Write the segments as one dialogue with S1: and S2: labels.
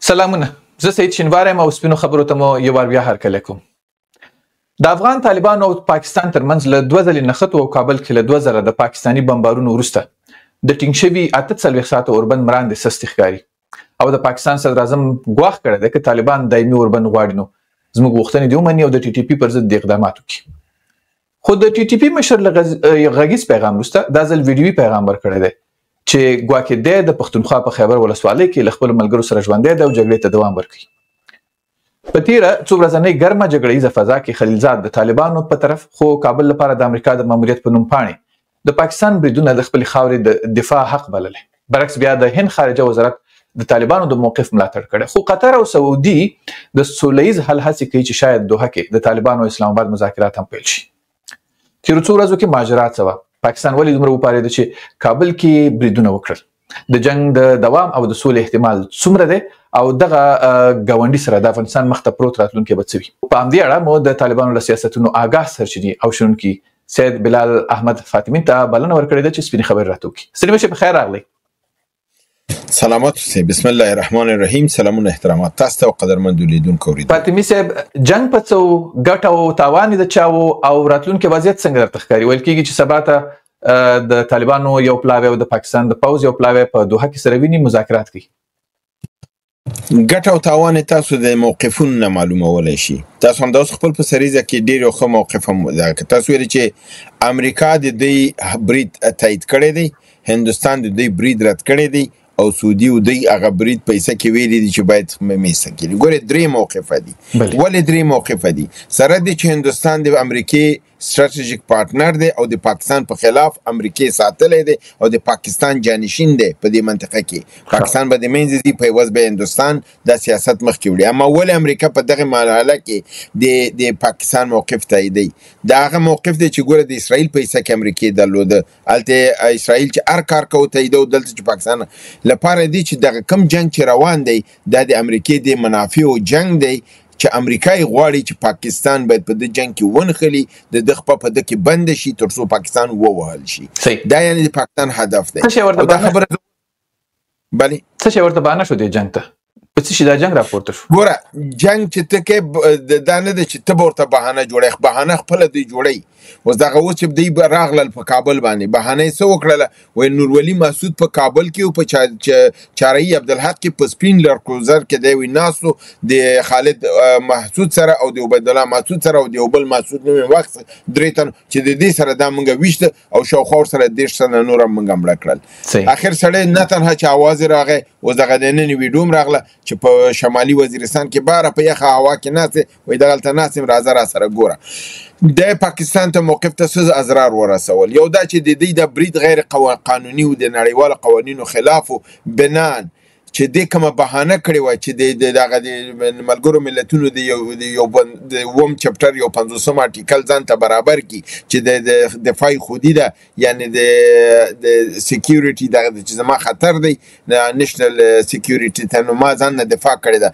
S1: سلامونه، زه سید شینوار یم او سپینو خبرو ته مو یو وار بیا هرکلی کوم. د افغان طالبانو او پاکستان ترمنځ له 2000 نښتو او کابل کې له 2000 د پاکستاني بمبارونو وروسته د ټینګ شوي 48 ساعته اوربند مراندې سستې ښکاري او د پاکستان صدر اعظم ګواښ کړی دی که طالبان دایمي اوربند غواړي نو زموږ غوښتنې دې ومني او د ټي ټي پي پر ضد د اقدامات وکړي. خو د ټي ټي پي مشر له غږیز پیغام وروسته دا ځل ویډیوي پیغام ورکړی دی چې ګواکې دی د پښتونخوا په خیبر ولسوالۍ کې له خپلو ملګرو سره ژوندی دی او جګړې ته دوام ورکوي. په تیره څو ورځنۍ ګرمه جګړیزه فضا کې خلیلزاد د طالبانو په طرف خو کابل لپاره د امریکا د ماموریت په نوم پاڼې د پاکستان بریدونه د خپلې خاورې د دفاع حق بللی. برعکس بیا د هند خارجه وزارت د طالبانو د موقف ملاتړ کړی، خو قطر او سعودي د سوله ییز حل هڅې کوي چې شاید دوحه کې د طالبانو او اسلام آباد مذاکرات هم پیل شي. تیرو څو ورځو کې ماجرات څه وه؟ پاکستان ولې دومره وپارېده چې کابل کې بریدونه وکړل؟ د جنگ د دوام او د سولې احتمال څومره دی او دغه ګاونډي سره د افغانستان مخ ته پروت راتلونکی به څه وي؟ په همدې اړه مو د طالبانو له سیاستونو آګاه سرچینې او شنونکي سید بلال احمد فاطمي ته بلنه ورکړې ده چې سپینې خبرې راته وکړي. سلیم شه، بخیر راغلی.
S2: سلامات اوسئ. بسم الله الرحمن الرحیم. سلامونه احترامات تاسو ته او قدرمنو لیدونکو اوریدونکو.
S1: فاطمي صاحب، جنگ په څو ګټه او تاوان د چاو او راتلونکي وضعیت څنګه درته ښکاري؟ ویل کېږي چې سبا ته د طالبانو یو پلاوی او د پاکستان د پوځ یو پلاوی په دوحه کې سره ویني مذاکرات کوي.
S2: ګټه او تاوان تاسو د موقفونو نه معلومولی شي. تاسو همداسې خپل په سریزه کې ډېر یو ښه موقف هم تاسو ویلي چې امریکا د دوی برید تایید کړی دی، هندوستان د دوی برید رد کړی دی او سعودي او دوی هغه برید پیسه کې ویلي دي چې باید ممیسته کړي. ګورې درې موقفه دي. ولې درې موقفه دي؟ سره دي چې هندوستان د امریکې ستراتیژیک پارټنر دی او د پاکستان په خلاف امریکې ساتلی دی او د پاکستان جانشین دی په دې منطقه کې. پاکستان به د منځ ځي، په عوض به هندوستان دا سیاست مخکې وړي. اما ولې امریکا په دغه مرحله کې د پاکستان موقف تاییدوي؟ دا هغه موقف دی چې ګوره د اسرائیل پیسه کې امریکې درلوده، هلته اسرائیل چې هر کار کوو تاییدو، دلته چې پاکستان لپاره دی چې دغه کم جنگ چې روان دی دا د امریکې د منافعو جنگ دی چې امریکای غواړي چې پاکستان باید په دې جنگ کې ونښلي، د ده خپه په ده کې بنده شي تر څو پاکستان ووهل شي. دا یعنی د پاکستان هدف دی. دا خبره بله
S1: څه شی ورته بهانه شو دې جنگ ته؟ په څه شي دا جنگ راپورته شو؟
S2: ګوره جنگ چې ته کې دا نه ده چې ته به ورته بهانه جوړی، بهانه خپله دوی جوړی. اوس دغه اوس چې دوی راغلل په کابل باندې، بهانه یې څه وکړله؟ وایي نورولي مسعود په کابل کې او په چارهیي عبدالحق کې په سپین لرکروزر کې دی وایي ناستو د خالد محسود سره او د عبیدالله مسعود سره او د یو بل مسعود نوم یې وخت درې تن چې د دې سره دا مونږ ویشته او شاوخوا ورسره 10 تنه نور هم مونږ مړه کړل. اخر سړی نه تنها چې اواز یې راغی، اوس دغه د نن ویډیو هم راغله چې په شمالي وزیرستان کې باره په یخه هوا کې ناست دی، وایي دغلته ناست یم، راځه راسره ګوره. د پاکستان ته موقف ته څه اضرار ورسول؟ یو دا چې د دوی د برید غیر قانوني و د نړیوالو قوانینو خلاف و بنان چې دې کومه بهانه کړې وه چې دغه د ملګرو ملتونو د اووم چپټر یو 50 آرټیکل ځان ته برابر کړي چې د دفاع خودي ده، یعنی د سکیورټي دغه چې زما خطر دی، د نېشنل سکیورټي ته نو ما ځان نه دفاع کړې ده.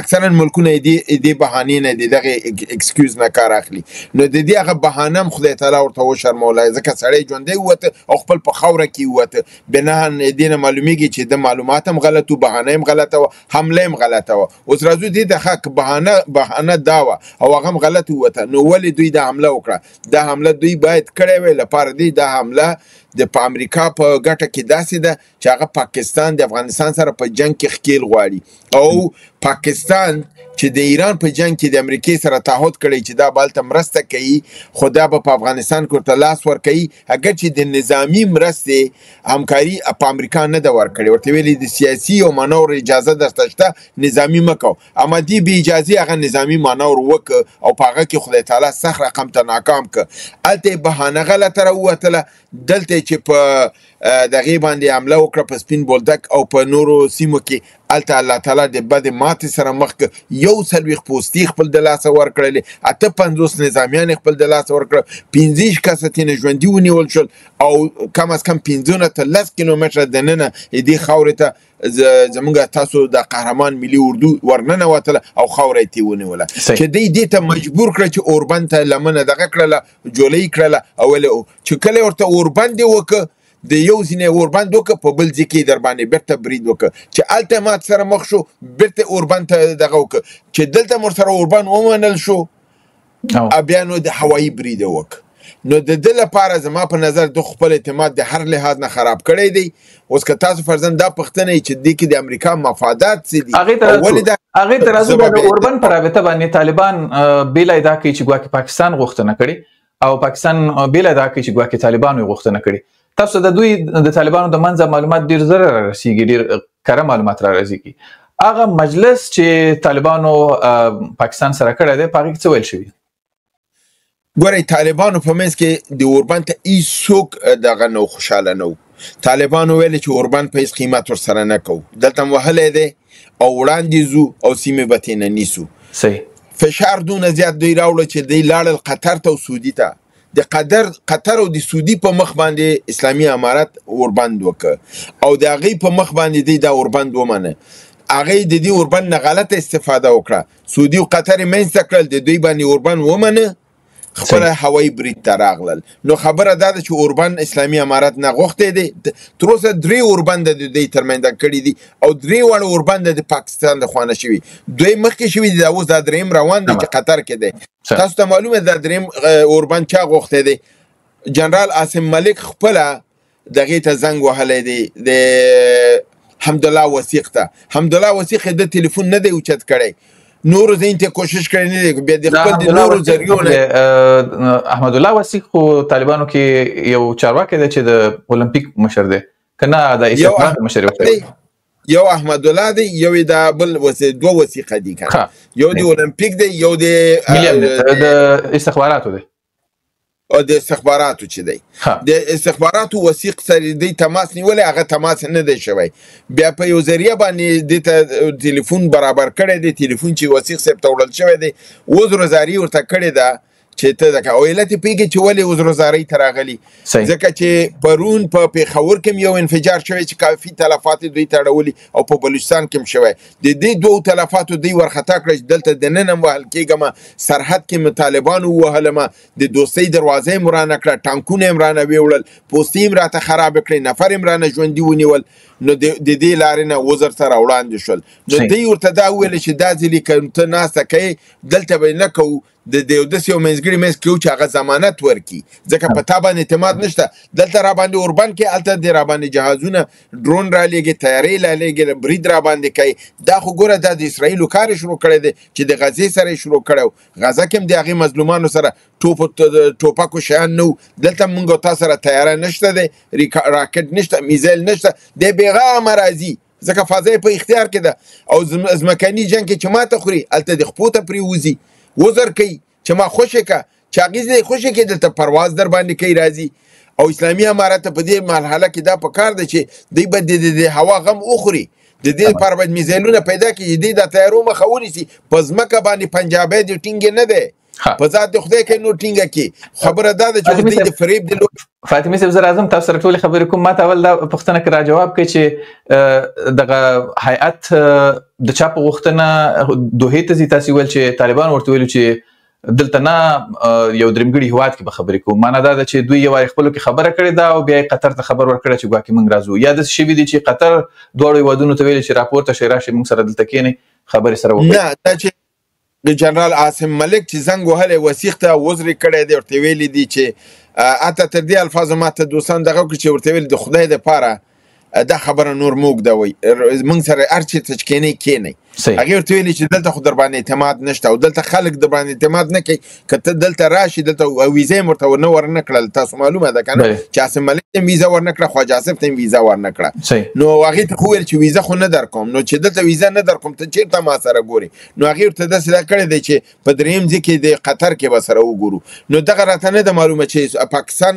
S2: اکثرا ملکونه دې بهانې نه دغه اکسکیوز نه کار اخلي. نو د دې هغه بهانه هم خدای تعالی ورته وشرمولی، ځکه سړی ژوندی ووته او خپل په خاوره کې ووته. بناهن دې نه معلومیږي چې د معلومات هم غلط و، بهانه هم غلطه و، حمله هم غلطه و. اوس راځو دې د حق بهانه دا وه او هغه هم غلط ووته. نو ولې دوی دا حمله وکړه؟ دا حمله دوی باید کړی وی لپاره دی دا حمله د په امریکا په ګټه کې داسې ده چې هغه پاکستان د افغانستان سره په جنگ کې ښکیل غواړي او پاکستان چې د ایران په جنگ کې د امریکې سره تعهد کړی چې دا بالته مرسته کوي، خو دا به په افغانستان کې ورته لاس ورکوي، اگر چې د نظامي مرستې همکاري په امریکا نه ده ورکړې. ورته ویلي د سیاسي او مانور اجازه درته شته، نظامي مه کوه. اما دې بې اجازې هغه نظامي مانور وکړه او په هغه کې خدای تعالی سخت رقم ته ناکام کړه. هلته یې بهانه غلطه راووتله، دلته چې په دغې باندې حمله وکړه په سپین بولدک او په نورو سیمو کې، هلته الله تعالی د بدې ماتې سره مخ کړه. 40 پوستې خپل د لاسه ورکړلې، 58 نظامیان خپل د لاسه ورکړه، 15 کسه ترې ژوندي ونیول شول او کم از کم 15 نه تر 10 کیلومتره دننه دې خاورې ته زمونږ تاسو د قهرمان ملي اردو ورننوتله او خاوره یې ترې ونیوله چې دې ته مجبور کړه چې اوربند ته لمنه دغه کړله، جولۍ کړله. او چې کله ورته اوربند یې وکړه د یو ځینې اوربند وکړه په بل ځای کې در باندې بیرته برید وکړه چې هلته مات سره مخ شو بیرته اوربند ته دغه وکړه چې دلته مور سره اوربند ومنل شو بیا نو د هوایي برید وکړه. نو د ده لپاره زما په نظر د خپل اعتماد د هر لحاظ نه خراب کړی دی. اوس که تاسو فرضاً دا پوښتنه یې چې دې کې د امریکا مفادات څه دي
S1: هغې ته راځو د اوربند په رابطه باندې طالبان بېله ادعا کوي چې ګواکې پاکستان غوښتنه کړې او پاکستان بېله ادعا کوي چې ګواکې طالبانو یې غوښتنه کړې. تاسو د دوی د طالبانو د منځه معلومات ډېر زر رارسېږي ډېر کره معلومات رارسېږي. هغه مجلس چې طالبانو پاکستان سره کړی دی په هغې کې څه ویل شوي؟
S2: ګورئ طالبانو په منځ کې د اوربند ته هیڅوک دغه نه خوشحاله نه و. طالبانو ویل چې اوربند په هیڅ قیمت ورسره نه کوو دلته م وهلی دی او وړاندې ځو او سیمې به ترې نه نیسو. فشار دونه زیات دوی راوړه چې دوی لاړل قطر ته او سعودي ته. د قطر او د سعودي په مخ باندې اسلامي امارت اوربند وکړه او د هغې په مخ باندې دوی دا اوربند ومنه. هغې د دې اوربند نه غلطه استفاده وکړه. سعودي او قطر یې منځته کړل د دوی باندې اوربند ومنه خپل هوایي برید ته راغلل. نو خبره دا ده چې اوربند اسلامي امارت نه غوښتی دی. تر اوسه 3 اوربند د دوی ترمنځ کړي دي او 3 واړه اوربند د پاکستان د خوا نه شوي. دوی مخکې شوي دي اوس دا درېیم روان دی چې قطر کې دی. تاسو ته معلومه ده دا درېیم اوربند چا غوښتی دی؟ جنرال عاصم ملک خپله دغې ته زنګ وهلی دی د حمدالله وثیق ته. حمدالله وثیق د تلیفون نه دی اوچت کړی. نورو ځین ته کوشش کړی نه دی بیا د خپل د نورو ذریعو نه.
S1: احمد الله وثیق خو طالبانو کې یو چارواکی دی چې د اولمپیک مشر دی که نه د استخبارات مشر
S2: یو احمد الله دی یو د بل دوه وثیقه دي کنه یو د اولمپیک دی یو
S1: د استخباراتو دی
S2: او د استخباراتو چې دی د استخباراتو وثیق سره دی تماس نیولی هغه تماس نه دی شوی. بیا په یو ذریعه باندې دې ته تلیفون برابر کړی دی. تلیفون چې وثیق صاحب ته وړل شوی دی عذرګزاري ورته کړې ده چې ته دغه او علت یې پوهېږې چې ولې عذرګزارۍ ته راغلي ځکه چې پرون په پېښور کې یو انفجار شوی چې کافي تلفات دوی ته اړولي او په بلوچستان کې هم شوی. د دې دوو تلفاتو دوی ورخطا کړه چې دلته دننه هم وهل کېږم سرحد کې م طالبانو ووهلم د دوستۍ دروازه یې م رانه کړه ټانکونه یې م رانه ویوړل پوستې یې م راته خرابه کړې نفر یې م رانه ژوندي ونیول. نو د دې لارې نه وزر سره وړاندې شول. نو دوی ورته دا وویل چې دا ځلې که ته ناسته کوې دلته به نه کوو د دې یو منځګړي منځ کې چې هغه ضمانت ورکړي ځکه په تا باندې اعتماد نشته. دلته را باندې اوربند کې هلته دې را باندې جهازونه ډرون را لېږي طیارې را لېږي برید را باندې کوي. دا خو ګوره دا د اسرائیلو کار یې شروع کړی دی چې د غزې سره یې شروع کړی و. غزه کې هم د هغې مظلومانو سره ټوپکو شیان نه و. دلته مونږ او تا سره طیاره نشته دی راکټ نشته میزایل نشته دی بېغمه راځي ځکه فضا یې په اختیار کې ده او ځمکني جنګ کې چې ماته خوري هلته د خپو ته پرېوځي وزر کوي چې ما خوشې که چې هغې زه یې خوشې کې دلته پرواز در باندې کوي راځي. او اسلامي امارت ته په دې مرحله کې دا پکار ده چې دوی به د هوا غم وخوري. د دې لپاره باید میزایلونه پیدا کړي چې دوی د طیارو مخه ونیسي. په ځمکه باندې پنجابی د ټینګې نه دی په ذات د خدای کوي نو ټینګه کې. خبره دا ده چې دوی د فریب د
S1: فاطمه صاحب زه راځم تاسو سره ټولې خبرې کوم. ما ته اول دا پوښتنه کې را جواب کړئ چې دغه هیئت د چا په غوښتنه دوحې ته ځي؟ تاسو ویل چې طالبان ورته ویلو چې دلته نه یو درېمګړي هیواد کې به خبرې کوو. معنا دا ده چې دوی یو وارې خپلو کې خبره کړې ده او بیا یې قطر ته خبر ورکړی چې ګواکې موږ راځو یا داسې شوي دي چې قطر دواړو هیوادونو ته ویلي چې راپورته شئ راشئ موږ سره دلته کښېنئ خبرې سره وکړئ؟
S2: نه دا چې د جنرال عاصم ملک چې زنګ وهلی وثیق ته عذر یې کړی دی ورته ویلي دي چې حتی تر دې الفاظو ما ته دوستان دغه وکړي چې ورته ویلي د خدای دپاره دا خبره نور موږ ده وایي موږ سره هر چېرته چې کښېنئ کښېنئ. هغې ورته ویلي چې دلته خو در باندې اعتماد نشته او دلته خلک در باندې اعتماد نه کوي. که ته دلته راشي دلته ویزه یې ورته ورنه کړل. تاسو معلومه ده که نه چې عاصم ملک ته هم ویزه ورنه کړه خواجه آصف ته هم ویزه ورنه کړه. نو هغې ته خو ویل چې ویزه خو نه در کوم. نو چې دلته ویزه نه در کوم ته چېرته ما سره ګورې؟ نو هغې ورته داسې دا کړی دی چې په درېیم ځای کې د قطر کې به سره وګورو. نو دغه راته نه ده معلومه چې پاکستان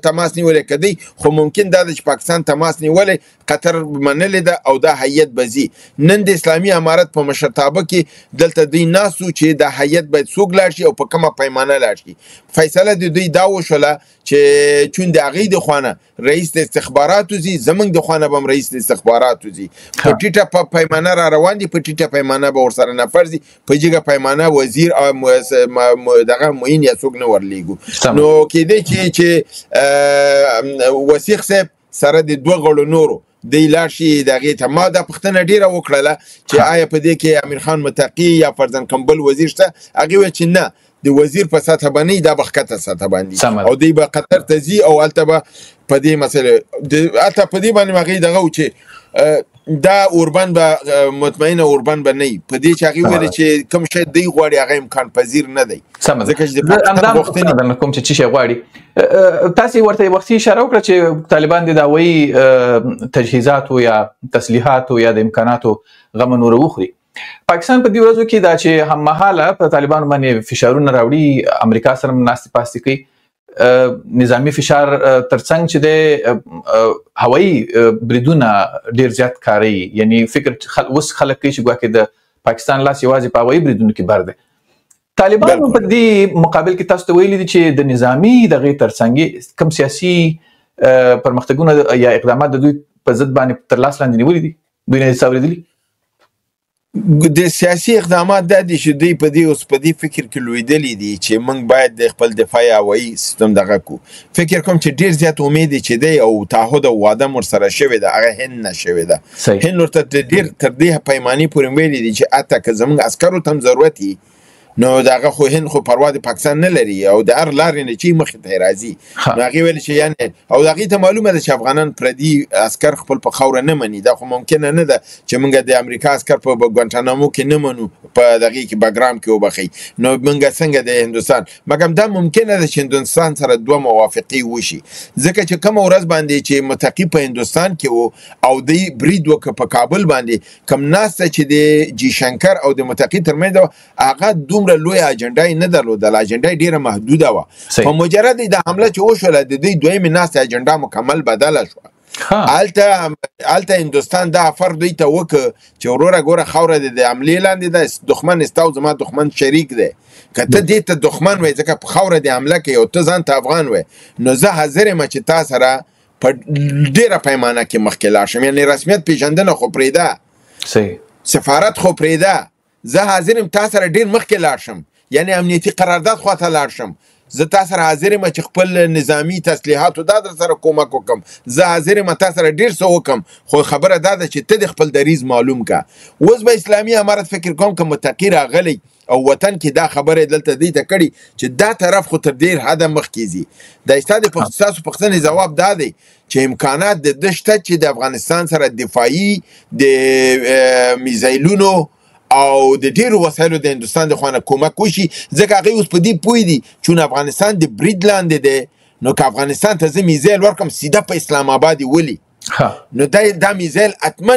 S2: تماس نیولی که دی خو ممکن دا ده چې پاکستان تماس نیولی قطر منلې ده او دا هیئت به ځي. نن د اسلامي امارت په مشرتابه کې دلته دوی ناستو چې دا هیئت باید څوک لاړ شي او په کومه پیمانه لاړ شي. فیصله د دوی دا وشوله چې چون د هغې د خوا نه رئیس د استخباراتو ځي زموږ د خوا نه به هم رئیس د استخباراتو ځي. په ټیټه پیمانه را روان دي په ټیټه پیمانه به ورسره نفر ځي په جګه پیمانه وزیر او دغه معین یا څوک نه ورلیږو. نو کېدی چې وثیق صاحب سره د 2 غړو نورو دی لاړ شي دغې ته. ما دا پوښتنه ډېره وکړله چې آیا په دې کې امیر خان متقي یا فرزند کمبل وزیر شته؟ هغې ویل چې نه، د وزیر په سطحه باندې دا به ښکته سطحه باندې او دی به قطر ته ځي او هلته به په دې مسله هلته په دې باندې هغې دغه و چې دا اوربند به مطمئنه اوربند به نه وي په دې چې هغې ویلې چې کوم شی دی غواړي هغه امکان پذیر نه دی. ځکه چې د پاکستان غوښتنې
S1: درنه کوم چې څه شی غواړي. تاسې ورته وختي اشاره وکړه چې طالبان د هوایي تجهیزاتو یا تسلیحاتو یا د امکاناتو غم نور وخوري. پاکستان په دې ورځو کې دا چې هممهاله په طالبانو باندې فشارونه راوړي، امریکا سره ناستې پاستې کوي، نظامی فشار ترڅنګ چې د هوایي بریدونه ډیر زیات کاروي، یعنی فکر اوس خلک کوي چې ګواکې د پاکستان لاس یوازې په هوایي بریدونو کې بر دی. طالبانو په دې مقابل کې تاسو ته ویلي دي چې د نظامی دغې ترڅنګ کوم سیاسي پرمختګونه یا اقدامات د دوی په ضد باندې تر لاس لاندې نیولي دي، دوی نه دي اورېدلي؟
S2: د سیاسي اقدامات دا دي چې دوی په دې فکر کې لویدلي دي چې موږ باید د خپل دفاعي هوایي سیستم دغه کو. فکر کوم چې ډیر زیات امید چې دی او تعهد او وعده ورسره شوې ده، هغه هند نه شوې ده. هند ورته ډیر تر دې پیمانې پورې ویلي دي چې اته که زموږ عسکرو ته هم ضرورت وي نو دغه خو هند خو پروا د پاکستان نه لري او د هر لارې نه چې مخې ته راځي. نو هغې ویل چې یعنې او هغې ته معلومه ده چې افغانان پردي عسکر خپل په خاوره نه مني. دا خو ممکنه نه ده چې موږ د امریکا عسکر په ګوانټانامو کې نه منو، په دغې کې بګرام کې وبخئ، نو موږ څنګه د هندوستان مګم دا ممکنه ده چې هندوستان سره 2 موافقې وشي. ځکه چې کومه ورځ باندې چې متقي په هندوستان کې و او دوی برید وکړه په کابل باندې، کوم ناسته چې د جي شنکر او د متقي ترمنځ هغه لوی اجنډا نه درلوده، اجنډا ډیره محدوده وه. په مجرد د حمله چې وشوله د دوی دویمې ناستې اجنډا مکمل بدله شوه. هلته هندوستان دا افر دوی ته وکړه چې وروره ګوره خاوره د حملې لاندې ده، دښمن ستا او زما دښمن شریک دی، که ته دې ته دښمن وی ځکه په خاوره د حمله کوي او ته ځان ته افغان وی، نو زه حاضر یم چې تا سره په ډیره پیمانه کې مخکې لاړ شم. یعنې رسمیت پیژندنه خو پرېږده، سفارت خو پرېږده، زه حاضر یم تا سره ډیر مخکې لاړ شم، یعنی امنیتي قرارداد خواته لاړ شم. زه تا سره حاضر یم چې خپل نظامی تسلیحاتو دا در سره کومک وکم، زه حاضر یم تا سره ډیر څه وکم، خو خبره دا ده چې ته د خپل دریځ معلوم کا. اوس به اسلامي امارت فکر کوم که متقي راغلی او وطن کې دا خبره دلته دی ته کړي چې دا طرف خو تر ډیر حده مخکې ځي. د استاد تاسو پوښتنې جواب دا دی چې امکانات د ده شته چې د افغانستان سره دفاعي د میزایلونو او د ډیرو وسایلو د هندوستان د خوانه کومک وشي. ځکه هغوی اوس په دې پوه دي چې افغانستان د برید لاندې دی، نو که افغانستان ته زه میزایل ورکړم سیده په اسلام آباد یې ولي، نو دا میزایل حتما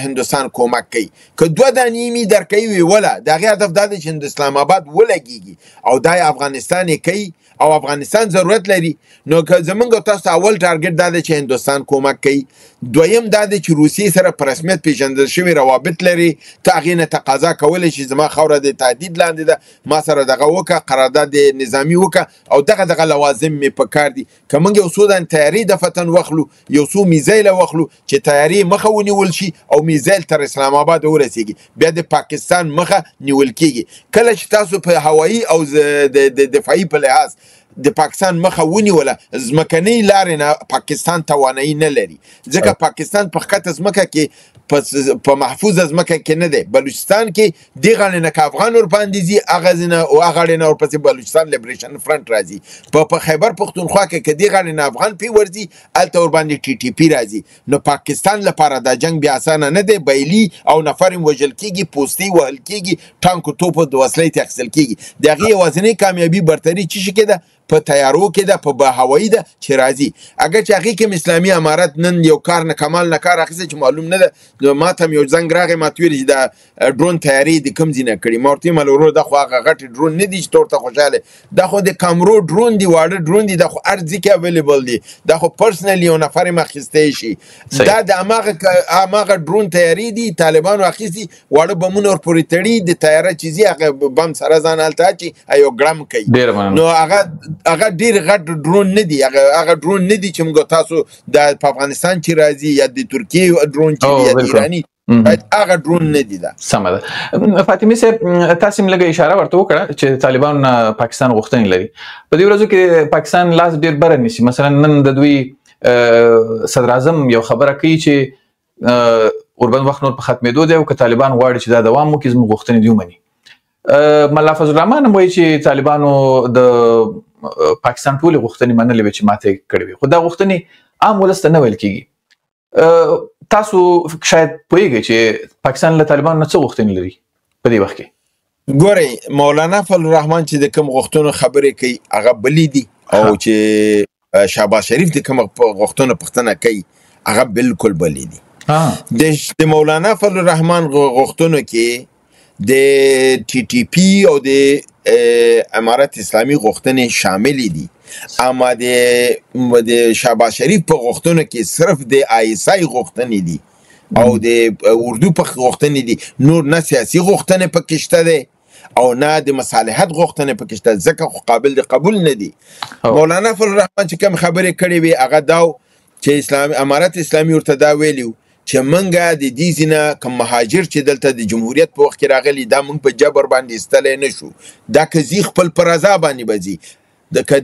S2: هندوستان کومک کوي. که 2 دانې مې درکوي وي وله، د هغې هدف دا دی چې اسلام آباد ولګېږي او دا افغانستان یې کوي او افغانستان ضرورت لري. نو که زمونږ تاسو اول ټارګټ دا دی چې هندوستان کومک کوي، دویم دا دی چې روسیې سره په رسمیت پیژندل شوي روابط لري، ته هغې نه تقاضا کولی چې زما خاوره د تهدید لاندې ده، ما سره دغه وکړه، قرارداد نظامي وکړه او دغه لوازم مې په کار دي. که موږ یو څو دانې تیاري د فتن واخلو، یو څو میزایله واخلو چې تیاري مخه ونیول شي او میزایل تر اسلام آباد ورسیږي، بیا د پاکستان مخه نیول کیږي. کله چې تاسو په هوایي او د دفاعي په لحاظ د پاکستان مخه ونیوله، ځمکنۍ لارې نه پاکستان توانایي نه لري، ځکه پاکستان په ښکته ځمکه کې په محفوظه ځمکه کې نه دی. بلوچستان کې دې غاړې نه که افغان ورباندې ځي، هغه ځینه او هغه غاړې نه ورپسې بلوچستان لیبریشن فرنټ راځي. په خیبر پښتونخوا کې که دې غاړې نه افغان پی ورځي، هلته ورباندې TTP راځي. نو پاکستان لپاره دا جنګ بیا اسانه نه دی، بیلي او نفر هم وژل کېږي، پوستې وهل کېږي، ټانک و توپ د وسلې ته اخیستل کېږي. د هغې یوازینۍ کامیابي برتري څه شي کې ده؟ په تیارو کې ده، په هوایي ده چې راځي. اگر چې هغې کې اسلامي امارت نن یو کار نه کمال نه کار اخیستی چې معلوم نه ده، ما ته هم یو زنګ راغی، ما ته ویلي چې دا ډرون تیارې د کوم ځای نه کړي. ما ورته ویل ورور دا خو هغه غټې ډرون نه دي چې ته ورته خوشحاله، دا خو د کامرو ډرون دي، واړه ډرون دي، دا خو هر ځای کې اویلیبل دي، دا خو پرسنل یو نفر هم اخیستی شي. دا د هماغه ډرون تیارې دي، طالبانو اخیستي، واړه بمونه ورپورې تړي، د تیاره چې ځي هغه بم سره ځان هلته اچي یو ګرم کوي. نو هغه ډېر غټ ډرون نه دي، هغه ډرون نه دي چې موږ تاسو په افغانستان چې راځي یا د ترکیې ډرون چې دی یا د ایراني، هغه ډرون نه دي. دا
S1: سمه ده. فاطمه صاحب تاسو هم لږه اشاره ورته وکړه چې طالبان پاکستان غوښتنې لري. په دې ورځو کې پاکستان لاس ډېر بره نیسي. مثلا نن د دوی صدر اعظم یو خبره کوي چې اوربند وخت نور په ختمېدو دی او که طالبان غواړي چې دا دوام وکړي زموږ غوښتنې دې ومني. ملا فضل الرحمن هم وایي چې طالبانو د پاکستان ټولې غوښتنې منلې وې چې ماته یې کړې وې، خو دا غوښتنې عام ولس ته نه ویل کېږي. تاسو شاید پوهیږئ چې پاکستان له طالبانو نه څه غوښتنې لري په دې وخت کې؟
S2: ګورئ، مولانا فضل الرحمن چې د کوم غوښتنو خبرې کوي هغه بلې دي او چې شهباز شریف د کوم غوښتنو پوښتنه کوي هغه بالکل بلې دي. د مولانا فضل الرحمن غوښتنو کې د ټي ټي پی او د امارت اسلامي غوښتنې شامل دي، اما د شهباز شریف په غوښتنو کې صرف د آی اس آی غوښتنې دي او د اردو په غوښتنې دي، نور نه سیاسي غوښتنې پکې شته ده او نه د مصالحت غوښتنې پکې شته، ځکه خو قابل د قبول نه دي. مولانا فضل الرحمن چې کوم خبرې کړې وي هغه دا چې امارت اسلامي ورته دا ویلي چې منګه د دې ځینه کوم مهاجر چې دلته د جمهوریت په وخت کې راغلي دا موږ په جبر باندې ایستلی نه شو، دا که زی خپل پر رضا باندې به ځي،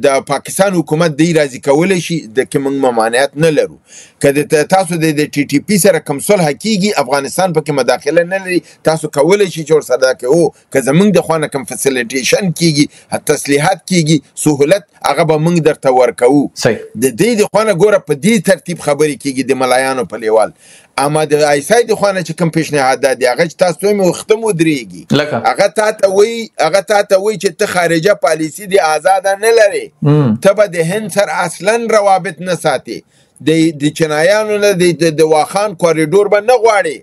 S2: د پاکستان حکومت دی راضي کولی شي د کې موږ ممانعت نه لرو. که تاسو د ټي ټي پی سره کوم صلح کیږي افغانستان پکې مداخله نه لري، تاسو کولی شي چې ورسره دا کوي، که زموږ د خوا نه کوم فسیلیټیشن کیږي تسلیحات کیږي سهولت هغه به موږ درته ورکوو. د دې د خوا نه ګوره په دې ترتیب خبرې کیږي د ملایانو په لیوال. اما د آی اس آی د خوا نه چې کوم پیشنهادات دي هغه چې تاسو یې وختم ودرېږي، هغه تاته وایي چې ته خارجه پالیسي د آزاده نه لري، ته به د هند سره اصلا روابط نه ساتي، د چینایانو نه د واخان کوریډور به نه غواړي،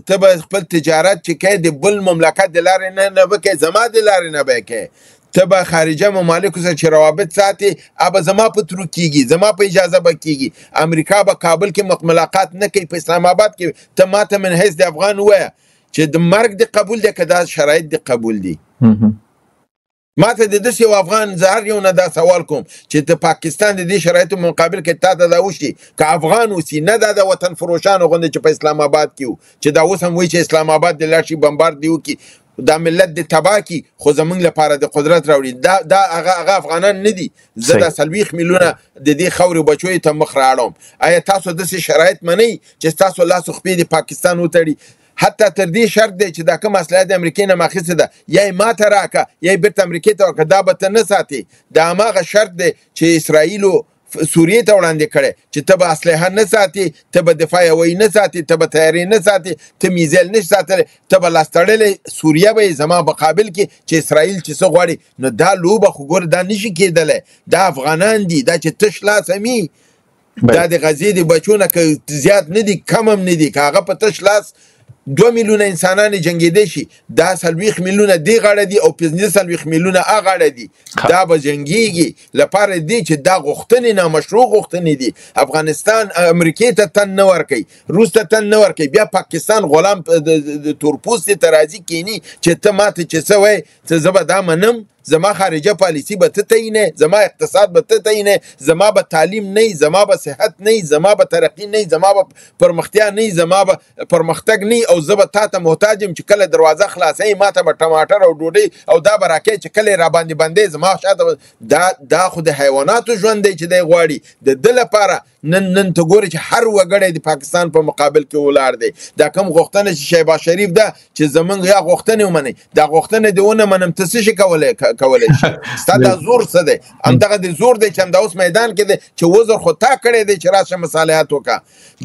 S2: ته به خپل تجارت چې کوې د بل مملکت د لارې نه به کوې، زما د لارې نه به کوې، ته به خارجه ممالکو سره چې روابط ساتي ابه زما په ترو کېږي، زما په اجازه به کېږي. امریکا به کابل کې ملاقات نه کوي، په اسلام آباد کې ته ماته من حیث د افغان ووایه چې د مرګ د قبول دی که دا شرایط د قبول دي. ماته د داسې یو افغان زه هر یو نه دا سوال کوم چې د پاکستان د دې شرایطو مقابل کې تا ته دا وشي که افغان اوسي، نه دا د وطن فروشانو غوندې چې په اسلام آباد کې وو چې دا اوس هم وایي چې اسلام آباد د لاړ شي بمبار دی وکړي دا ملت د تباه کی، خو زمونږ لپاره د قدرت راوړي، دا هغه افغانان نه دي. زه د 40 میلیونه د دې خاورې بچوي ته مخ راړم. آیا تاسو داسې شرایط منئ چې تاسو لاس خپې د پاکستان وتړي؟ حتی تر دې شرط دی چې دا کوم اصلاحات د امریکای نه ماخذ ده یا ماته راکا یا بیرته امریکای ته ورکړه، دا به ته نه ساتي. دا هماغه شرط دی چې اسرائیل سوریه ته وړاندې کړي چې ته به اسلحه نه ساتي، ته به دفاع هوایي نه ساتي، ته به تیارې نه ساتي، ته میزایل نه ساتلی، ته به لاس تړلې سوریه به یې زما مقابل کې چې اسرائیل چې څه غواړي. نو دا لوبه خو ګوره دا نشي کېدلی، دا افغانان دي، دا چې تش لاس همي دا د غزې د بچو نه که زیات نه دي کم هم نه دي، که هغه په تش لاس 2 میلیونه انسانان جنگیدي شي، دا 40 میلیونه دی غاړه دي او 45 میلیونه هغه غاړه دي، دا به جنگيږي لپاره دي چې دا غوښتنې نامشروع غوښتنې دي. افغانستان امریکای ته تن نه ورکوي، روس ته تن نه ورکوي، بیا پاکستان غلام د تورپوستي ته راځي کینی چې ته ماته چې څه وایې څه زه به دا منم، زما خارجه پالیسی به ته تعینه، زما اقتصاد به ته تعینه، زما به تعلیم نه، زما به صحت نه، زما به ترقی نه، زما به پرمختیا نه، زما به پرمختګ نه، او زه به تا ته محتاج یم چې کله دروازه خلاصوي ما ته به ټماټر او ډوډۍ او دا به راکوې چې کله یې راباندې بندې زما شاته. دا خو د حیواناتو ژوند دی چې دی غواړي. د ده لپاره نن ته ګورې چې هر وګړی د پاکستان په مقابل کې ولاړ دی. دا کوم غوښتنه چې شهباز شریف ده چې زمونږ یا غوښتنې ومنئ، دا غوښتنه دې ونه منم، ته څه شي کولی شي؟ ستا دا زور څه دی؟ همدغه د زور دی چې همدا اوس میدان کې دی چې وزر خو تا کړی دی چې راشه مصالحات وکړه.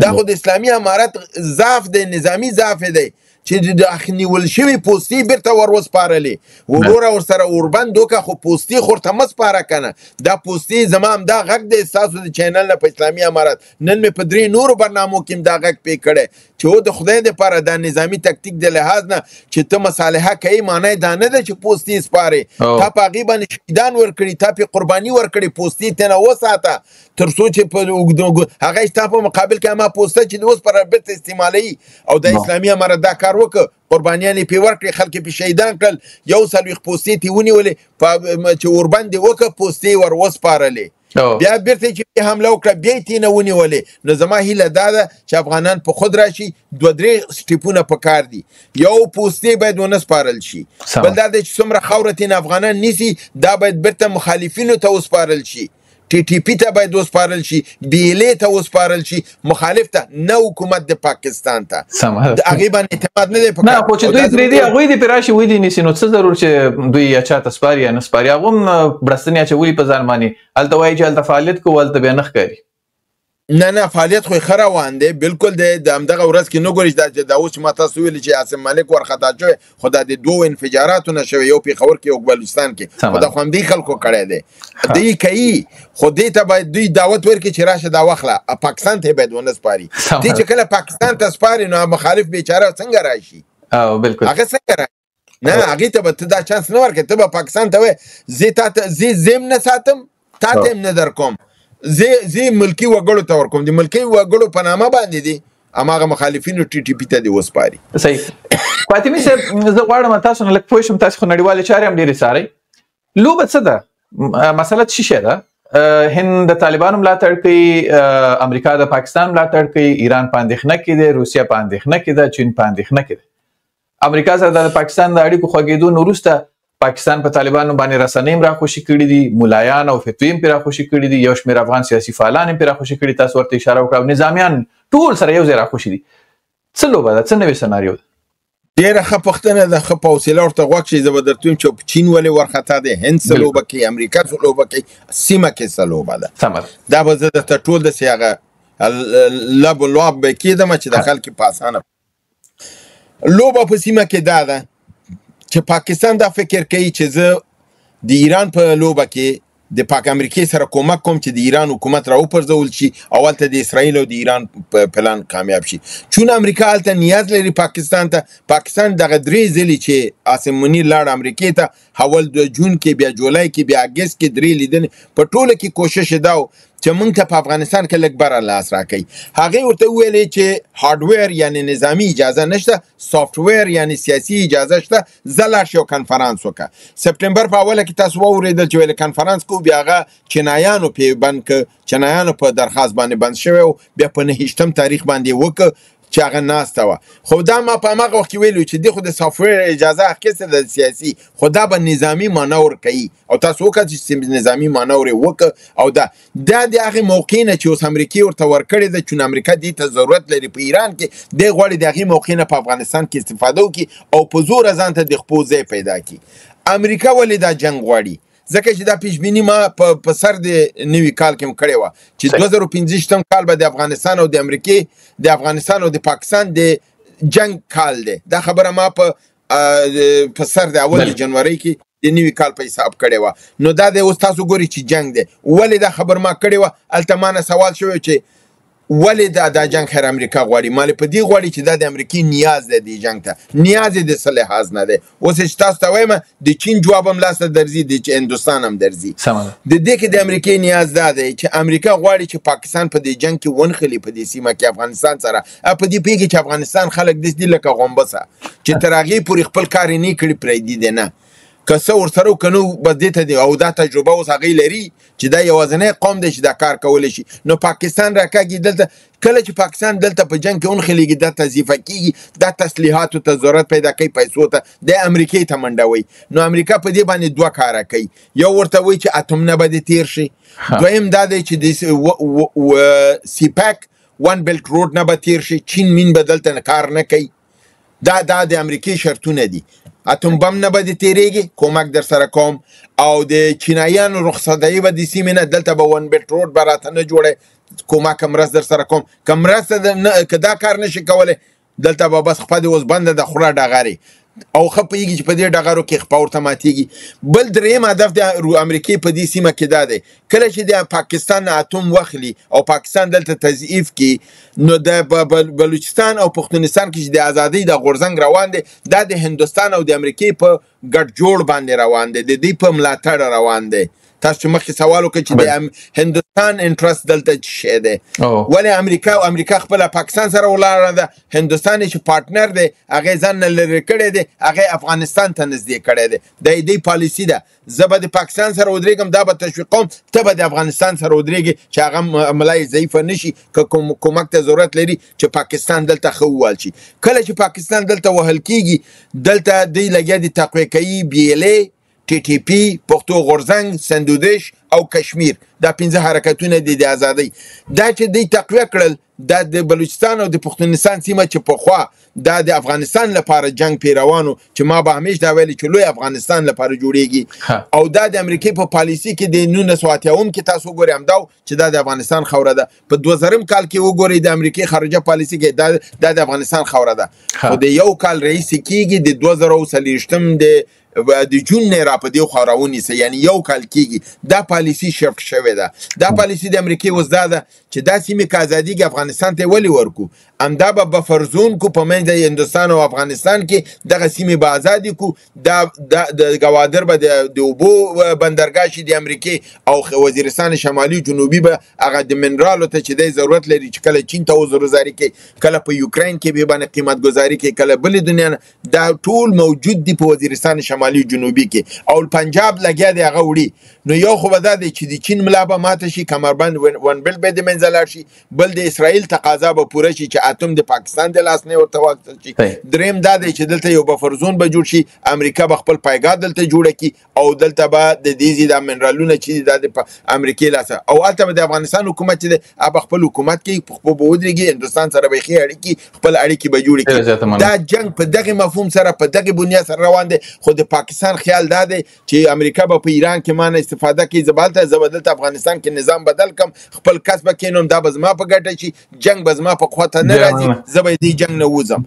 S2: دا خو د اسلامي امارت ضعف دی، نظامي ضعف دی چې د نیول شوي پوستې بیرته ور وسپارلې. وګوره ورسره اوربند وکړه خو پوستې خو ورته مه سپاره که نه. دا پوستې زما همدا غږ دی ستاسو د چینل نه په اسلامي امارت. نن مې په 3 نورو برنامو کې هم دا غږ پې کړی چې و د خدای دپاره دا نظامي تکتیک د لحاظ نه چې ته مصالحه کوې، معنی دا نه ده چې پوستې سپارې. تا په هغې باندې شهیدان ورکړي، تا پې قرباني ورکړي، پوستې تېنه وساته تر څو چې په هغه ستا په مقابل کې هما پوسته چې د اوس پر بیرته استعمالوي. او د اسلامي امارت دا کار وکړه، قربانیان یې پې ورکړې، خلک یې پې شهیدان کړل، 41 پوستې ترې ونیولې چې اوربند یې وکړه پوستې ور وسپارلې. بیا بیرته چې حمله وکړه بیا یې ترېنه ونیولې. نو زما هیله دا ده چې افغانان په خود راشي. 2-3 سټیپونه پکار دي. یو پوستې باید ونه سپارل شي، بل دا دی چې څومره خاوره ترېنه افغانان نیسي دا باید بیرته مخالفینو ته وسپارل شي. ټي ټي پی ته باید وسپارل شي، بیلې ته وسپارل شي، مخالف ته نه حکومت د پاکستان ته د هغې باندې اعتماد نه دی پکار.
S1: نه خو چې دوی پرې دي هغوی دې پرې راشي ویې دې نیسي، نو څه ضرور چې دوی یا چاته سپاري یا نه سپاري، هغه هم بړستنې اچولي په ځان باندې، هلته وایي چې هلته فعالیت کوو هلته بیا نه ښکاري.
S2: نه فعالیت خو ښه روان دی بالکل دی. د همدغه ورځ کې نه ګورې دا اوس چې ما تاسو ویلي چې عاصم مالک ورخطا شوی، خو دا د 2 انفجاراتو نه شوی، یو پېښور کې یو بلوچستان کې، خو دا خو همدې خلکو کړی دی. دوی کوي خو دې ته باید دوی دعوت ورکړي چې راشه دا واخله، پاکستان ته باید ونه سپاري. دې چې کله پاکستان ته سپاري نو مخالف بیچاره څنګه راشي؟ بالکل هغه څنګه راشي؟ نه هغې ته به ته دا چانس نه ورکړې، ته به پاکستان ته وایې زه هم نه ساتم، تا ته هم نه در کوم، زه ملکی وګړو ته ورکوم، د ملکی وګړو په نامه باندې دي هماغه مخالفینو ټي ټي پی ته دې وسپاري.
S1: صحیح. فاطمي صاحب زه غواړم تاسو نه لږ پوه شم، تاسو خو نړیوالې چارې هم ډېرې څارئ، لوبه څه ده؟ مسله څه شی ده؟ هند د طالبانو ملاتړ کوي، امریکا د پاکستان ملاتړ کوي، ایران په اندېښنه کې دی، روسیه په اندېښنه کې ده، چین په اندېښنه کې ده. امریکا سره د پاکستان د اړیکو خوږېدو نه وروسته پاکستان په طالبانو باندې رسنۍ هم راخوشي کړي دي، ملایان او فتوی هم پرې راخوشي کړي دي، یو شمېر افغان سیاسي فعالان هم پرې راخوشي کړي، تاسو ورته اشاره وکړه، او نظامیان ټول سره یو ځای راخوشي دي. څه لوبه ده؟ څه نوې سناریو ده؟
S2: ډېره ښه پوښتنه ده، ښه په حوصله ورته غوږ شئ. زه به درته ویم چې چین ولې ورخطا دی، هند څه لوبه کوي، امریکا څه لوبه کوي، سیمه کې څه لوبه ده. دا به زه درته ټول داسې هغه لب و لعب به کېدم چې د خلک په اسانه لوبه په سیمه کې دا ده چې پاکستان دا فکر کوي چې زه د ایران په لوبه کې د پاک امریکای سره کومک کوم چې د ایران حکومت را وپرځول شي او هلته د اسرائیل او د ایران پلان کامیاب شي. چون امریکا هلته نیاز لري پاکستان ته، پاکستان دغه 3 ځلې چې عاصم منیر لاړ امریکای ته، اول د جون کې، بیا جولای کې، بیا اګست کې 3 لیدنې، په ټوله کې کوشش دا و چې موږ ته په افغانستان کې لږ بره لاس راکوي. هغې ورته وویلې چې هارډویر یعنی نظامي اجازه نشته، سافټویر یعنی سیاسي اجازه شته، زه لاړ شي او کنفرانس وکړه. سپټمبر په اوله کې تاسو واورېدل چې ویلې کنفرانس کوو، بیا هغه چینایانو پې بند که، چینایانو په درخواست باندې بند شوی و، بیا په 29 تاریخ باندې وکړه چې هغه ناسته وه. خو دا ما په هماغه وخت کې ویلو چې دې خو د سافټویر اجازه اخیسته د سیاسي، خو دا به نظامي مانور کوي، او تاسو وکړه چې نظامي مانور یې وکړه. او دا د هغې موقع نه چې اوس امریکې ورته ورکړې ده، چون امریکا دې ته ضرورت لري په ایران کې، دی غواړي د هغې موقع نه په افغانستان کې استفاده وکړي او په زوره ځان ته د خپل ځای پیدا کړي. امریکا ولې دا جنګ غواړي؟ ځکه چې دا پیشبیني ما په سر د نوي کال کې کړې وه چې 2015 کال به د افغانستان او د امریکې، د افغانستان او د پاکستان د جنگ کال دی. دا خبره ما په سر د اول جنوري کې د نوي کال په حساب کړې وه. نو دا د اوس تاسو ګوري چې جنگ دی. ولې دا خبر ما کړې وه؟ هلته ما نه سوال شوی چې ولې دا جنگ خیر امریکا غواړي؟ مالې په دې غواړي چې دا د امریکې نیاز دی دې جنگ ته، نیاز یې د څه لحاظ نه دی. اوس چې تاسو ته وایم د چین جواب هم لاسته درځي، د هندوستان هم درځي. د دې کې د امریکې نیاز دا دی چې امریکا غواړي چې پاکستان په دې جنگ کې ونښلي په دې سیمه کې افغانستان سره. په دې پوهېږي چې افغانستان خلک داسې دي لکه غومبسه چې تر هغې پورې خپل کار یې نه کړي پرېږدي دی نه، که څه ورسره وکړو به دې ته دی. او دا تجربه اوس هغې لري چې دا یوازینی قوم دی چې دا کار کولی شي. نو پاکستان راکاږي دلته، کله چې پاکستان دلته په جنگ کې ونښلېږي، دا تضعیفه کېږي، دا تسلیحاتو ته ضرورت پیدا کوي، پیسو ته، د امریکې ته منډه وایي. نو امریکا په دې باندې 2 کاره کوي، یو ورته وایي چې اتم نه به دې تېر شي، دویم دا دی چې د سیپاک ون بیلټ روډ نه به تېر شي، چین مین به دلته کار نه کوي. دا د امریکې شرطونه دي. اتم بم نه به دې تېرېږي، کومک در سره کوم، او د چینایانو رخصتایي به د سیمې نه دلته به ون بیلټ روډ به راته نه جوړی، کومک مرسته در سره کوم. که مرسته که دا کار نشي کولی، دلته به بس خپه دې اوس بنده د خوره ډغرې، او ښه پوهېږي چې په دې ډغرو کې خپه ورته ماتېږي. بل درېیم هدف د امریکې په دې سیمه کې دا دی، کله چې د پاکستان نه اتوم واخلي او پاکستان دلته تضعیف کړي، نو د بلوچستان او پښتونستان کې چې د ازادۍ د غورځنګ روان دی، دا د هندوستان او د امریکې په ګډ جوړ باندې روان دی، د دې په ملاتړ روان دی. تاسو چې مخکې سوال وکړئ چې د هندوستان انټرست دلته څه شی دی، ولې امریکا خپله پاکستان سره ولاړه ده، هندوستان چې پارټنر دی هغې ځان نه لرې کړی دی، هغې افغانستان ته نږدې کړی دی. دا یې دې پالیسي ده، زه به د پاکستان سره ودرېږم، دا به تشویقوم، ته به د افغانستان سره ودرېږې چې هغه ملا یې ضعیفه نه شي، که کومک ته ضرورت لري چې پاکستان دلته ښه ووهل شي. کله چې پاکستان دلته وهل کېږي، دلته دوی لګیا دي تقویه کوي، بیلې، ټي ټي پی، پښتو غورځنګ، سندودش او کشمیر، دا 15 حرکتونه دي د ازادۍ دا چې دوی تقویه کړل دا د بلوچستان او د پښتونستان سیمه چې پخوا دا د افغانستان لپاره جنگ پیروانو چې ما به همیش دا ویلي چې لوی افغانستان لپاره جوړیږي او دا د امریکای په پالیسي کې د 1980 کې تاسو وګورئ همدا چې دا د افغانستان خوره ده په 2000 کال کې وګورئ د امریکای خارجه پالیسي کې دا د افغانستان خوره ده خو د یو کال رئیس کېږي د 2023 د جون نه را په دی خاورونی سه یعنی یو کال کېږي دا پالیسي شفت شوه ده دا پالیسي د امریکای وزداده چې دا سیمه کې ازادي کې افغانستان ته ولی ورکو امدا به بفرزون کو په منځ د هندستان او افغانستان کې دغه سیمه به ازادي کو د گوادر به د اوبو بندرګاه شي د امریکای او وزیرستان شمالي جنوبي به هغه د منرالو ته چې د ضرورت لري چې کله چین ته وزرزاري کوي کله په یوکرين کې به باندې قیمت گذاري کوي کله بل دنیا دا ټول موجود دي په وزیرستان شمالي جنوبي کې او پنجاب لګیا دی هغه وړي نو یو خو به دا دی چې د چین ملا به ماته شي کمربند ون بل به د منځلار شي بل د اسرائیل تقاضا به پوره شي چې اتم د پاکستان د لاس نه ورته واخیستل شي دریم دا دی چې دلته یو بفرزون به جوړ شي امریکا به خپل پایګاه دلته جوړه کی او دلته به د دې د منرالونو چې د امریکای لاس او البته د افغانستان حکومت چې د خپل حکومت کې په بودريږي هندستان سره به خې اړیکی خپل اړیکی به جوړ کی دا جنگ په دغه مفهوم سره په دغه بنیاد سره روان دي خو د پاکستان خیال دا دی چې امریکا به په ایران کې مانه استفاده کوي زبالته زبدلته افغانستان کې نظام بدل کم خپل کسب کینوم دا بزما په ګټه شي جنگ بزما په خواته نه راځي زبې دی جنگ نه وزم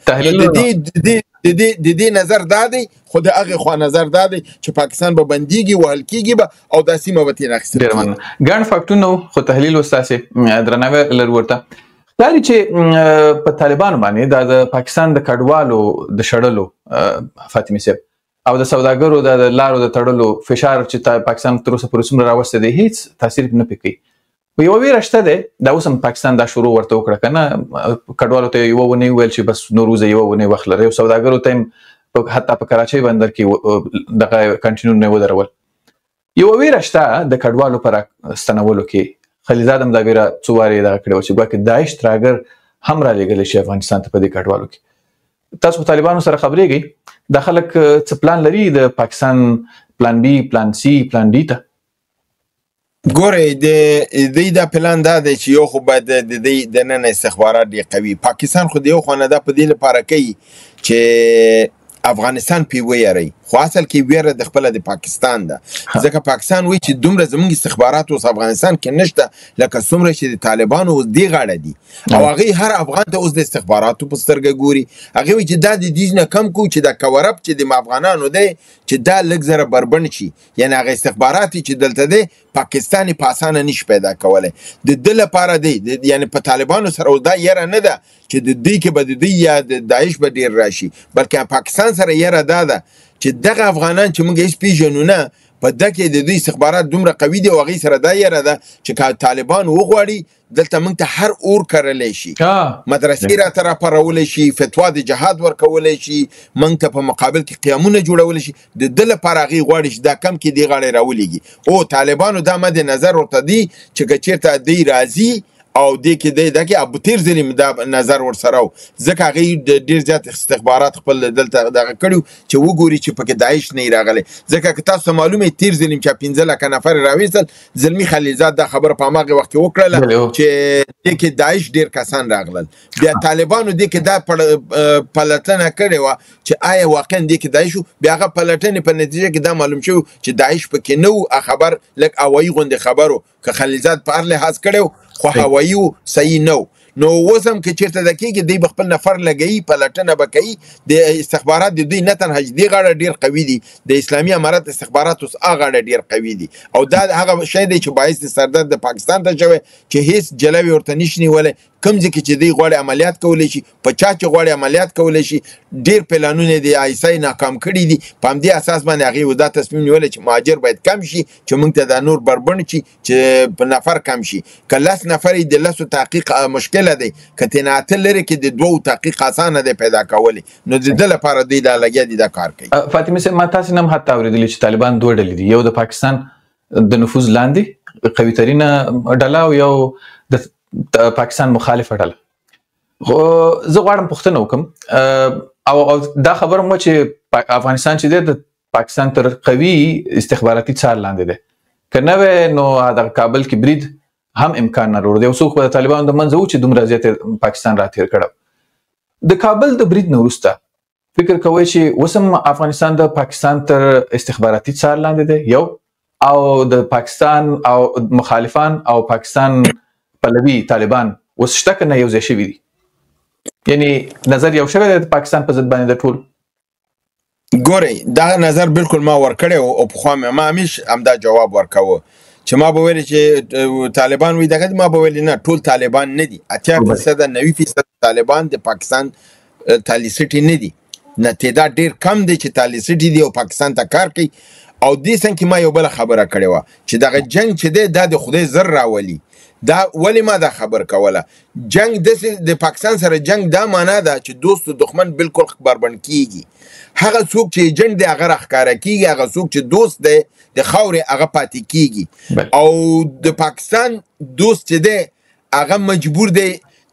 S2: د دې نظر دا دی خو د هغه خوا نظر دا دی چې پاکستان به بنديږي وهل کیږي به او د سیمه به تیر اخیستل
S1: ګڼ فاکټونه خو تحلیل وستاسي درناوی لرورته داري چې په طالبانو باندې د پاکستان د کډوالو د شړلو فاطمه صاحب او د سوداګرو د لارو د تړلو فشار چې پاکستان تر اوسه پورې څومره راوسته دی هیڅ تاثیر نه پکې یو ویره شته ده دا اوس هم پاکستان دا شروع ورته وکړه کنه کډوالو ته یو ونه ویل چې بس نوروز یو ونه وخلره سوداګرو ته حتی په کراچۍ بندر کې دغه کنټینیو نه ودرول یو ویره شته د کډوالو پر ستنولو کې خلیزاد هم دا ویره څواري دا کړو چې ګواکې داعش ترګر هم را لګل شي افغانستان ته په دې کډوالو کې تاسو طالبانو سره خبرېږئ د خلک څه پلان لري د پاکستان پلان بی پلان سی پلان ډی ته
S2: ګورئ د پلان دا دی چې یو خو باید د نن استخبارات ډېر قوي پاکستان خو د یو خو نه دا په دې لپاره کوي چې افغانستان پی ویری خو اصل کې ویره د خپل د پاکستان ده ځکه پاکستان وی چې دومره زموږ استخبارات اوس افغانستان کې نشته لکه څومره چې د طالبانو اوس دی غاړه دي او هغه هر افغان ته اوس د استخباراتو په سترګه ګوري هغه وی چې دا د دې نه کم کو چې د کورپ چې د افغانانو دی چې دا لږ زره بربند شي یعنی هغه استخبارات چې دلته دی پاکستاني پاسانه نش پیدا کوله د دل لپاره دی یعنی په طالبانو سره دا یره نه ده چې د دې کې بد دی یا د داعش به ډیر راشي بلکې پاکستان سره یره ده چې دغه افغانان چې موږ هیڅ پیژنو نه په دغه د دوی استخبارات دومره قوي دي او هغه سره دا یره ده چې طالبان وغواړي دلته موږ ته هر اور کړلی شي مدرسې را تر پرولې شي فتوا د جهاد ورکولې شي موږ ته په مقابل کې قیامونه جوړول شي د دل لپاره هغه غواړي چې دا کم کې دی غاړي راولېږي او طالبانو دا مد نظر ورته دي چې چیرته دی راځي او دې کې دغه ابو تیر زلیم دا نظر ور سره ځکه هغه ډیر زیات استخبارات خپل دلته دغه کړو چې وګوري چې پکې داعش نه راغلي ځکه که تاسو معلومه تیر زلیم چې 15 لک نفر راوېستل زلمی خلیزاد دا خبر په ماغه وخت وکړه چې دې کې داعش ډیر کسان راغلل بیا طالبانو دې کې دا پلټنه کړې و چې آیا واقعا دې کې داعش بیا هغه پلټنه په نتیجه کې دا معلوم شو چې داعش پکې نو خبر لک اوایي غونډه خبرو که خلیزاد په اړه حاس کړو خو هوایو صحیح نو وسم کې چیرته د کېږي دی خپل نفر لګي پلټنه بکې د استخبارات د دوی نه تنه دی غاړه ډیر قوي دي د اسلامي امارات استخبارات اوس هغه ډیر قوي دي او دا هغه شی دی چې باعث سردار د پاکستان ته شوی چې هیڅ جلوي ورته نشنی ولې کوم ځکه چې دی غواړي عملیات کولای شي په چا چې غواړي عملیات کولای شي ډیر پلانونه دی آیسای ناکام کړي دي په دې اساس باندې هغه ودا تصمیم نیول چې مهاجر باید کم شي چې موږ ته د نور بربند شي چې په نفر کم شي کله نفر د لاسو تحقیق مشکله دی کته نه اتل لري کې د دوه تحقیق اسانه دی پیدا کولی نو د دل لپاره دی دا لګیا دي دا کار کوي
S1: فاطمه سه ما تاسو نم حتی اوریدلی چې طالبان دوه ډلې دي یو د پاکستان د نفوذ لاندې قوي ترینه ډله او یو د پاکستان مخالفه ډله زه غواړم پوښتنه وکم او دا خبره مو چې افغانستان چې د پاکستان تر قوي استخباراتي څار لاندې ده که نه وی نو د کابل کې برید هم امکان نه لري. یو څوک به د طالبانو د منځه و چې دومره زیات پاکستان راتېر کړه. د کابل د برید نه وروسته فکر کوئ چې اوس هم افغانستان د پاکستان تر استخباراتي څار لاندې دی یو، او د پاکستان او مخالفان او پاکستان پلوي طالبان اوس شته که نه یو ځای شوي دي؟ یعنی نظر یو شوی دی د پاکستان په ضد باندې د ټول؟
S2: ګورئ دا نظر بالکل ما ورکړی او پخوا مې ما همیش همدا جواب ورکوه چې ما به ویل چې طالبان وي دغه ما به ویل نه ټول طالبان نه دي 80% 90% طالبان د پاکستان تالی سټي نه دي، نه تعداد ډیر کم دی چې تالی سټي دی او پاکستان ته کار کوي. او دې څنګه کې ما یو بل خبره کړې وه چې دغه جنگ چې دی دا د خدای زر راولي. دا ولی ما دا خبر کوله جنگ د پاکستان سره جنگ دا معنا ده چې دوست و دښمن بالکل بربند کیږي. هغه څوک چې ایجنټ دی هغه راښکاره کیږي، هغه څوک چې دوست دی د خاورې هغه پاتې کیږي. او د پاکستان دوست چې دی هغه مجبور دی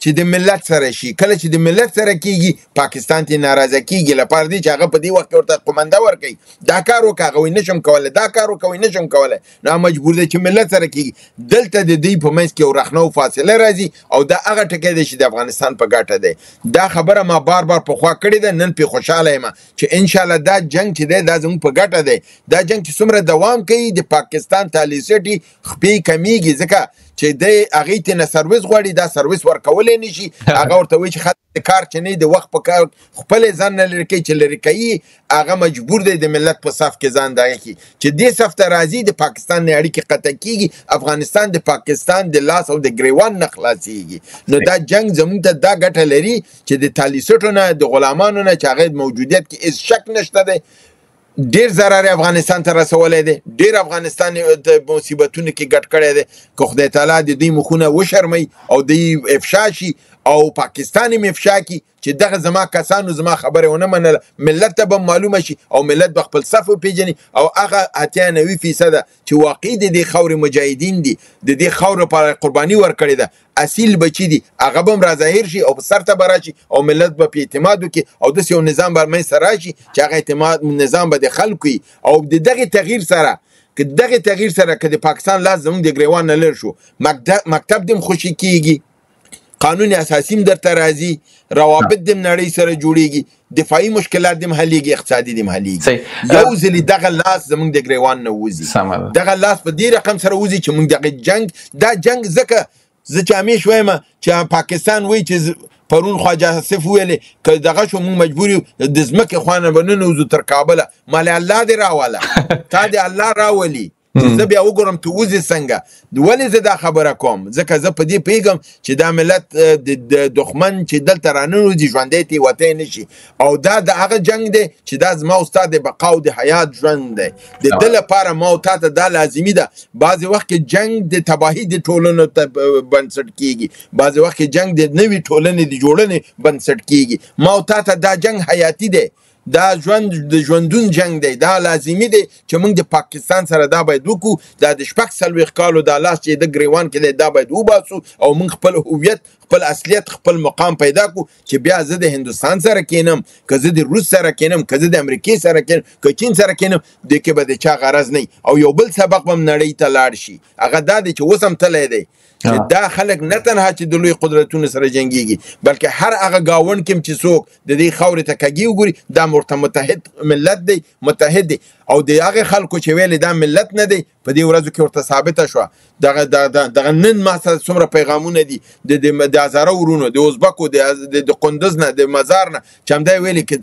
S2: چې د ملت سره شي. کله چې د ملت سره کیږي پاکستان ته ناراضه کیږي لپاره دی چې هغه په دې وخت ورته قومنده ورکوي دا کار وکړه هغه وایي نشم کولی، دا کار وکړه وایي نشم کولی، نو مجبور دی چې ملت سره کیږي. دلته د دوی په منځ کې یو رخنه او فاصله راځي او دا هغه ټکی دی چې د افغانستان په ګټه دی. دا خبره ما بار بار پخوا کړې ده، نن پې خوشحاله یم چې انشاءالله دا جنگ چې دی دا زموږ په ګټه دی. دا جنگ چې څومره دوام کوي د پاکستان تالی سټي خپې کمیږي ځکه چې دی هغې ته نه سروس غواړي، دا سروس ورکولی نه شي. هغه ورته وایي چې خط کار چې نه د وخت په کار خپل ځان نه لري کوي چې لري کوي هغه مجبور دی د ملت په صف کې ځان دغه کړي چې دې صف ته راځي د پاکستان نه اړیکې قطع کېږي، افغانستان د پاکستان د لاس او د ګریوان نه خلاصېږي. نو دا جنگ زموږ ته دا ګټه لري چې د تالی سټو نه د غلامانو نه چې هغې موجودیت کې هېڅ شک نشته دی ډیر ضرر افغانستان ته رسولی دی، ډیر افغانستان د مصیبتونو کې ګډ کړی دی. که خدای تعالی د دوی مخونه وشرمي او دوی افشا شي او پاکستان هم افشا کړي چې دغه زما کسانو زما خبره ونه منله، ملت ته به معلومه شي او ملت به خپل صف وپېژني او هغه 80-90% چې واقعي د دې خاورې مجاهدین دي، د دې خاورې لپاره قرباني ورکړې ده، اصیل بچي دي، هغه به هم راظاهر شي او په سر ته به راشي او ملت به په اعتماد وکړي او داسې یو نظام به منځته راشي چې هغه اعتماد نظام به د خلکو وي. او د دغې تغییر سره که د پاکستان لاس زموږ د ګریوان نه لر شو مکتب دې هم خوشي کېږي، قانون اساسي هم درته راځي، روابط دې هم نړۍ سره جوړېږي، دفاعي مشکلات دې هم حلېږي، اقتصادي دې هم حلېږي. یو ځلې دغه لاس زموږ د ګریوان نه وځي، دغه لاس په دې رقم سره وځي چې موږ دغه جنګ دا جنګ ځکه زه چې همیش وایم چې پاکستان وایي چې پرون خواجه آصف ویلې که دغه شو موږ مجبور یو د ځمکې خوا نه به ننوځو تر کابله. مالې الله دې راوله تا دې الله راولي زه بیا وګورم ته وځې څنګه. ولې زه دا خبره کوم ځکه زه په دې پوهېږم چې دا ملت د دښمن چې دلته راننوځي ژوندی ترې وتی نه شي او دا د هغه جنګ دی چې دا زما او ستا د بقا او د حیات ژوند دی. د ده لپاره ما او تا ته دا لازمي ده. بعضې وخت کې جنګ د تباهي د ټولنو ته بنسټ کېږي، بعضې وخت کې جنګ د نوې ټولنې د جوړنې بنسټ کېږي. ما او تا ته دا جنګ حیاتي دی، دا ژوند د ژوندون جنگ دی، دا لازمي دی چې موږ د پاکستان سره دا باید وکړو. دا د 40 کالو دا لاس چې د ګریوان کې دی دا باید وباسو او موږ خپل هویت خپل اصلیت خپل مقام پیدا کړو چې بیا زه د هندوستان سره کینم، که زه د روس سره کینم، که زه د امریکې سره کینم، که چین سره کینم، دې کې به د چا غرض نه. او یو بل سبق به هم نړۍ ته لاړ شي، هغه دا دی چې اوس هم تللی دی چې دا خلک نه تنها چې د لوی قدرتونو سره جنګېږي بلکې هر هغه ګاونډ کې چې څوک د دې خاورې ته کږي وګوري دا ورته متحد ملت دی، متحد دی. او د هغې خلکو چې ویلې دا ملت نه دی په دې ورځو کې ورته ثابته شوه. دغه نن ما سره څومره پیغامونه دي د هزاره ورونو، د ازبکو، د قندوز نه، د مزار نه چې همدا یې ویلي که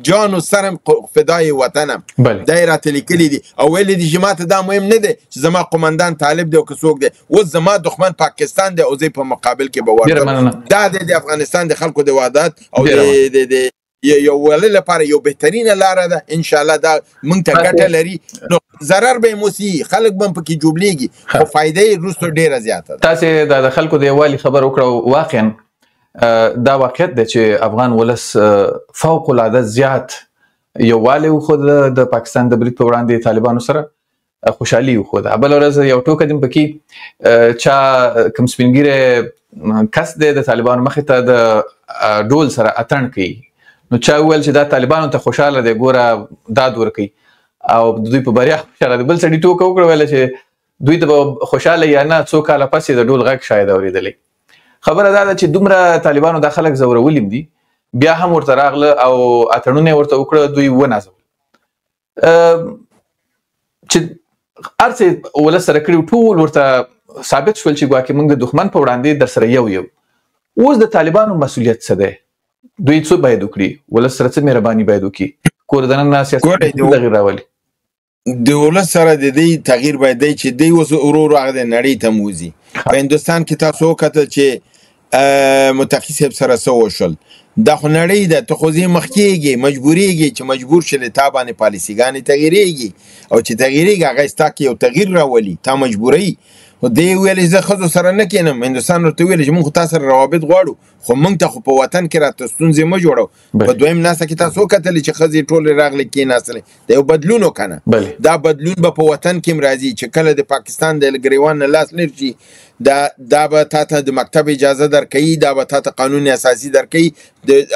S2: جان و سرم فدای وطنم، دا یې راته لیکلي دي او ویلي دي چې ما ته دا مهم نه دی چې زما قمندان طالب دی او که څوک دی، اوس زما دښمن پاکستان دی او زه په مقابل کې به ورکړم. دا دی د افغانستان د خلکو د وحدت او د یو ولې لپاره یو بهترینه لاره ده. انشاءالله دا موږ ته ګټه لري، نو ضرر به یې موسي، خلک به هم پکې جوړېږي خو فایده یې وروسته ډېره زیاته ده.
S1: تاسې د خلکو د یووالي خبر وکړه، واقعا دا واقعیت دی چې افغان ولس فوق العاده زیات یووالی وښوده د پاکستان د برید په وړاندې طالبانو سره، خوشحالي وښوده. بله ورځ یو ټوکه دې پکې چا کوم سپین کس دی د طالبانو مخې ته د ډول سره اتڼ کوي، نو چا وویل چې دا طالبانو ته خوشحاله دی ګوره داد ورکوي او د دوی په بریا خوشحاله دی. بل سړي ټوکه وکړه ویله چې دوی ته خوشاله یا نه څو کاله پسې د ډول غږ شاید اورېدلی. خبره دا ده چې دومره طالبانو دا خلک ځورولي دي، بیا هم ورته راغله او اتڼونه یې ورته وکړه، دوی ونازول. چې هر څه ولس سره کړي ټول ورته ثابت شول چې ګواکې موږ د دښمن په وړاندې در سره یو. اوس د طالبانو مسؤلیت څه دی؟ دوی څه باید وکړي؟ ولس سره څه مهرباني باید وکړي؟ کور دننه سیاست تغیر راولي.
S2: د ولس سره د دې تغییر باید دی چې دی اوس ورو ورو هغه د نړۍ ته موځي. په هندوستان کې تاسو وکتل چې متقي صاحب سره څه وشول، دا خو نړۍ ده، ته خو ځې مخکېږي، مجبورېږي چې مجبور شې تا باندې پالیسیګانې تغیرېږي، او چې تغیرېږي هغه ستا کې یو تغییر راولي، تا مجبوروي. خو دی ویلې زه ښځو سره نه کېنم. هندوستان ورته ویلې چې موږ خو تا سره روابط غواړو، خو موږ ته خو په وطن کې راته ستونزې مه جوړو. په دویم ناسته کې تاسو وکتلې چې ښځې ټولې راغلې کېناستلې، د یو بدلون وکنه. دا بدلون به په وطن کې هم راځي چې کله د پاکستان د ګریوان نه لاس لرې شي، دا به تا ته د مکتب اجازه درکوي، دا به تا ته قانون اساسي درکوي،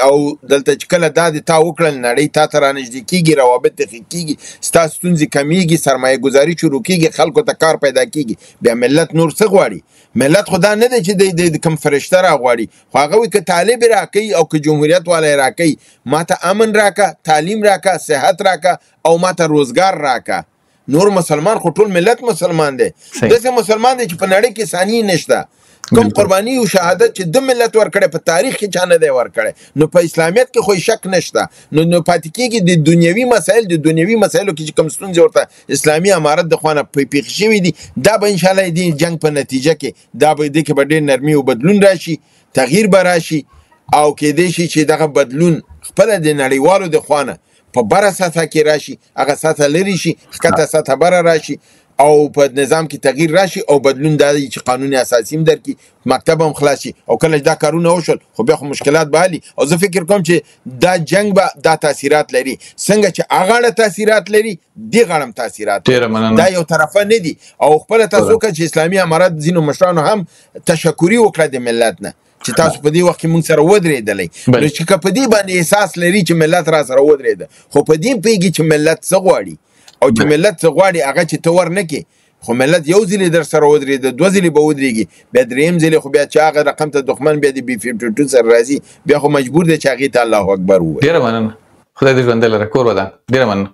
S2: او دلته چې کله دا د تا وکړل نړۍ تا ته رانږدې کېږي، روابط ته ښه کېږي، ستا ستونزې کمیږي، سرمایه ګذاري شروع کېږي، خلکو ته کار پیدا کېږي. بیا ملت نور څه غواړي؟ ملت خو دا نه دی چې د کوم فرشته راغواړي، خو هغه وایي که طالب راکوي او که جمهوریت والا راکوي، ما ته امن راکه، تعلیم راکه، صحت راکه، او ما ته روزګار راکه. نور مسلمان خو ټول ملت مسلمان دی. داسې مسلمان دی چې په نړۍ کې ثاني نشته. کوم قرباني او شهادت چې د ملت ورکړي په تاریخ کې چا نه دی ورکړي، نو په اسلامیت کې خو شک نشته. نو پاتې کېږي د دنیوي مسایل، د دنیوي مسایلو کې چې کوم ستونزې ورته اسلامي امارت د خوا نه پیښې شوي دي، دا به انشاءالله د جنګ په نتیجه کې دا به دې کې به ډېر نرمي او بدلون راشي، تغییر به راشي، او کېدای شي چې دغه بدلون خپله د نړیوالو د خوا نه په بره سطحه کې راشي، هغه سطحه لرې شي، ښکته سطحه بره راشي، او په نظام کې تغییر راشي، او بدلون دا دی چې قانون اساسي هم درکړي، مکتب هم خلاص شي. او کله چې دا کارونه وشول خو بیا خو مشکلات به حلي. او زه فکر کوم چې دا جنګ به دا تاثیرات لري، څنګه چې هغه اړه تاثیرات لري، دې غاړه هم تاثیرات لري. دا یو طرفه نه دي. او خپله تاسو وکړه چې اسلامي امارت ځینو مشرانو هم تشکري وکړه د ملت نه چې تاسو په دې وخت کې موږ سره ودرېدلی. نو چې که په دې باندې احساس لري چې ملت را سره ودرېده، خو په دې پوهېږي چې ملت څه غواړي، او چې ملت څه غواړي هغه چې ته ورنکې، خو ملت یو ځلې در سره ودرېده، دوه ځلې به ودرېږي، بیا درېیم ځلې خو بیا چې هغه رقم ته دښمن بیا د B-52 سره راځي، بیا خو مجبور دی چې هغې ته الله اکبر ووایي.
S1: ډېره مننه، خدای دې ژوندی لره، کور ودان. ډېره مننه.